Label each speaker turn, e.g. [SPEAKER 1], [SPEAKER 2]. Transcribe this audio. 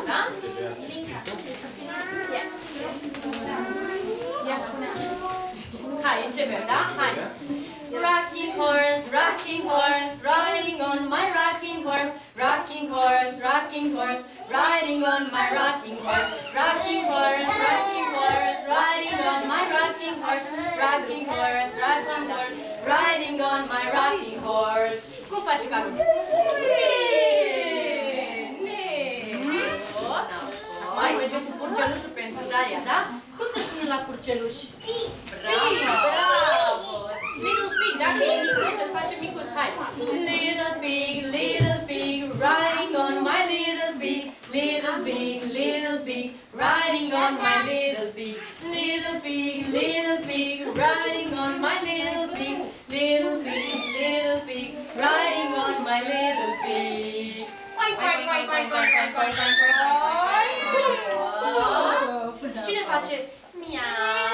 [SPEAKER 1] da? Hai, începem, da? Hai! Rocking horse, riding on my rocking horse. Rocking horse, riding on my rocking horse. Rocking horse, riding on my rocking horse. Rocking horse, riding on my rocking horse. Cum face capul? Mai mergem cu purcelușul pentru Daria, da? Cum se spune la purceluș? Pig! Bravo! Little pig, dacă e micuț, îl facem micuț, hai! Little pig, riding on my little pig. Little pig, riding on my little pig. Little pig, riding on my little pig. Little pig, riding on my little pig. Cine face miau?